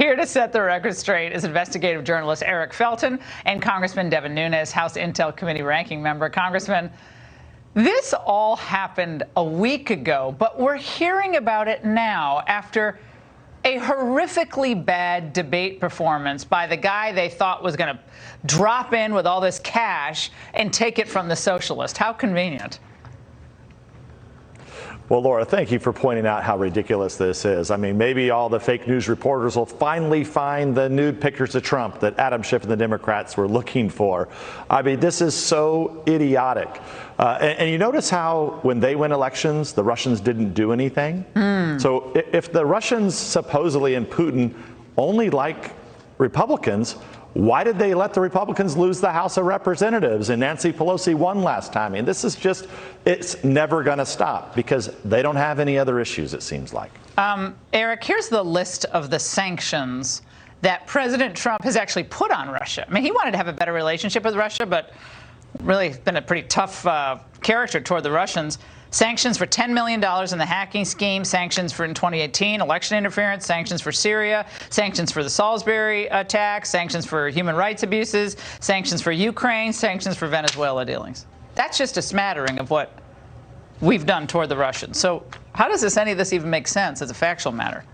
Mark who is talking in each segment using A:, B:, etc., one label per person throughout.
A: Here to set the record straight is investigative journalist Eric Felton and Congressman Devin Nunes, House Intel Committee ranking member. Congressman, this all happened a week ago, but we're hearing about it now after a horrifically bad debate performance by the guy they thought was going to drop in with all this cash and take it from the socialist. How convenient.
B: Well, Laura, thank you for pointing out how ridiculous this is. I mean, maybe all the fake news reporters will finally find the nude pictures of Trump that Adam Schiff and the Democrats were looking for. I mean, this is so idiotic. And you notice how when they win elections, the Russians didn't do anything? So if the Russians supposedly and Putin only like Republicans, why did they let the Republicans lose the House of Representatives and Nancy Pelosi won last time? I mean, this is just, it's never going to stop because they don't have any other issues, it seems like.
A: Eric, here's the list of the sanctions that President Trump has actually put on Russia. I mean, he wanted to have a better relationship with Russia, but really been a pretty tough character toward the Russians. Sanctions for $10 million in the hacking scheme, sanctions for in 2018, election interference, sanctions for Syria, sanctions for the Salisbury attack, sanctions for human rights abuses, sanctions for Ukraine, sanctions for Venezuela dealings. That's just a smattering of what we've done toward the Russians. So how does any of this even make sense as a factual matter?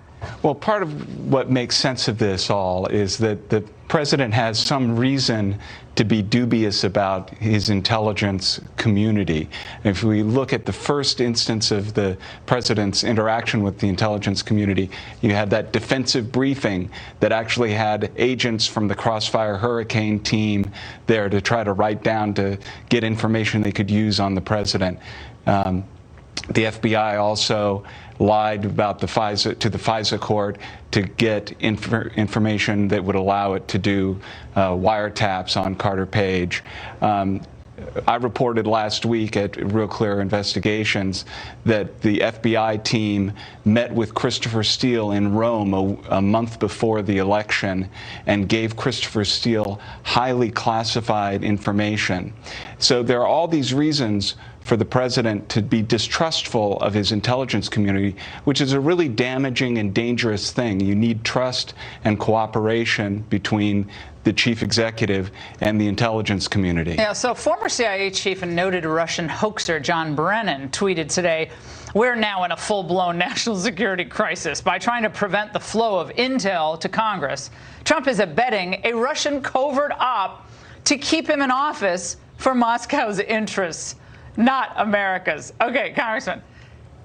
C: Well, part of what makes sense of this all is that the president has some reason to be dubious about his intelligence community. And if we look at the first instance of the president's interaction with the intelligence community, you had that defensive briefing that actually had agents from the Crossfire Hurricane team there to try to write down to get information they could use on the president. The FBI also lied about the FISA court to get information that would allow it to do wiretaps on Carter Page. I reported last week at Real Clear Investigations that the FBI team met with Christopher Steele in Rome a month before the election and gave Christopher Steele highly classified information. So there are all these reasons for the president to be distrustful of his intelligence community, which is a really damaging and dangerous thing. You need trust and cooperation between the chief executive and the intelligence community.
A: Yeah, so former CIA chief and noted Russian hoaxer John Brennan tweeted today, "We're now in a full-blown national security crisis. By trying to prevent the flow of intel to Congress, Trump is abetting a Russian covert op to keep him in office for Moscow's interests, not America's." Okay, Congressman,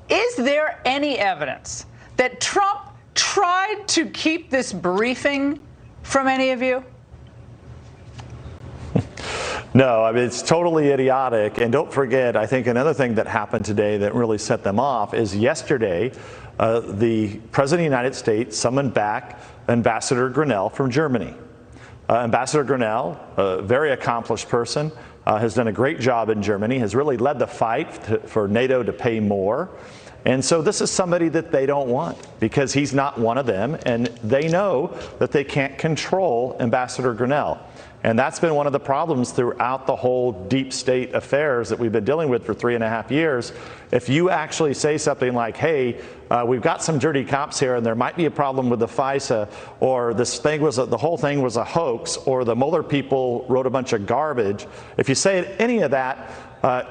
A: is there any evidence that Trump tried to keep this briefing from any of you?
B: No, I mean, it's totally idiotic. And don't forget, I think another thing that happened today that really set them off is yesterday, the President of the United States summoned back Ambassador Grinnell from Germany. Ambassador Grinnell, a very accomplished person, has done a great job in Germany, has really led the fight for NATO to pay more. And so this is somebody that they don't want because he's not one of them, and they know that they can't control Ambassador Grinnell. And that's been one of the problems throughout the whole deep state affairs that we've been dealing with for 3.5 years. If you actually say something like, hey, we've got some dirty cops here and there might be a problem with the FISA, or this thing was the whole thing was a hoax, or the Mueller people wrote a bunch of garbage, if you say any of that,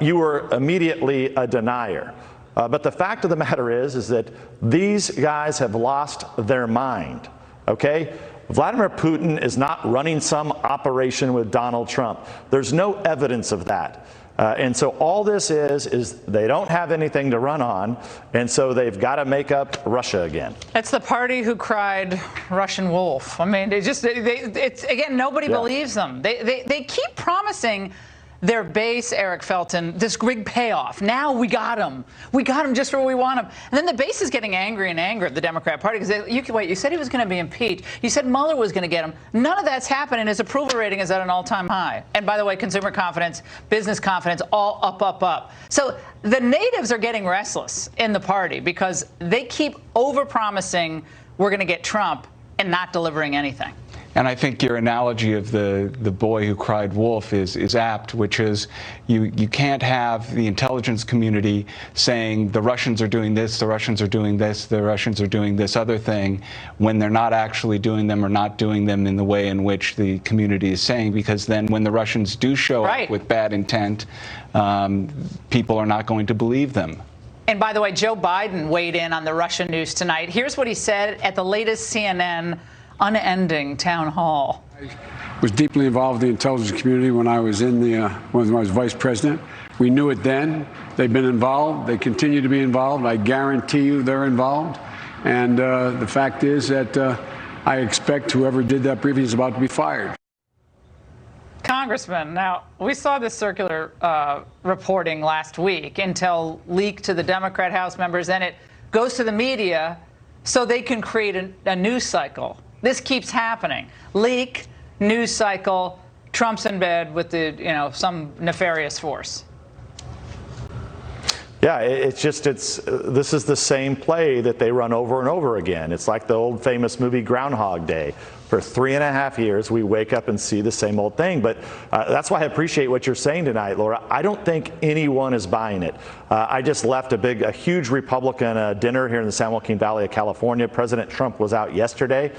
B: you were immediately a denier. But the fact of the matter is that these guys have lost their mind, okay? Vladimir Putin is not running some operation with Donald Trump. There's no evidence of that. And so all this is they don't have anything to run on, and so they've got to make up Russia again.
A: It's the party who cried Russian wolf. I mean, it's again, nobody believes them. They keep promising their base, Eric Felton, this big payoff. Now we got him. We got him just where we want him. And then the base is getting angry and angry at the Democrat Party because you said he was going to be impeached. You said Mueller was going to get him. None of that's happened, and his approval rating is at an all-time high. And by the way, consumer confidence, business confidence, all up, up, up. So the natives are getting restless in the party because they keep overpromising we're going to get Trump and not delivering anything.
C: And I think your analogy of the boy who cried wolf is apt, which is you can't have the intelligence community saying the Russians are doing this, the Russians are doing this, the Russians are doing this other thing, when they're not actually doing them or not doing them in the way in which the community is saying, because then when the Russians do show up with bad intent, people are not going to believe them.
A: And by the way, Joe Biden weighed in on the Russia news tonight. Here's what he said at the latest CNN unending town hall.
D: I was deeply involved in the intelligence community when I was when I was vice president. We knew it then. They've been involved. They continue to be involved. I guarantee you they're involved. And the fact is that I expect whoever did that briefing is about to be fired.
A: Congressman, now, we saw this circular reporting last week. Intel leaked to the Democrat House members, and it goes to the media so they can create a news cycle. This keeps happening. Leak, news cycle, Trump's in bed with some nefarious force.
B: Yeah, this is the same play that they run over and over again. It's like the old famous movie Groundhog Day. For 3.5 years, we wake up and see the same old thing. But that's why I appreciate what you're saying tonight, Laura. I don't think anyone is buying it. I just left a huge Republican dinner here in the San Joaquin Valley of California. President Trump was out yesterday.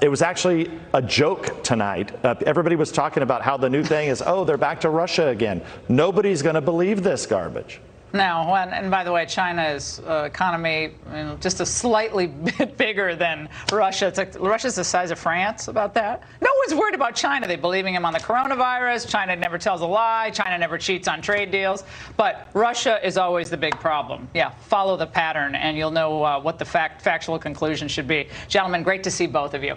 B: It was actually a joke tonight. Everybody was talking about how the new thing is, oh, they're back to Russia again. Nobody's going to believe this garbage.
A: Now, and by the way, China's economy just a slightly bit bigger than Russia. It's like Russia's the size of France. About that, no one's worried about China. They're believing him on the coronavirus. China never tells a lie. China never cheats on trade deals. But Russia is always the big problem. Yeah, follow the pattern, and you'll know what the factual conclusion should be. Gentlemen, great to see both of you.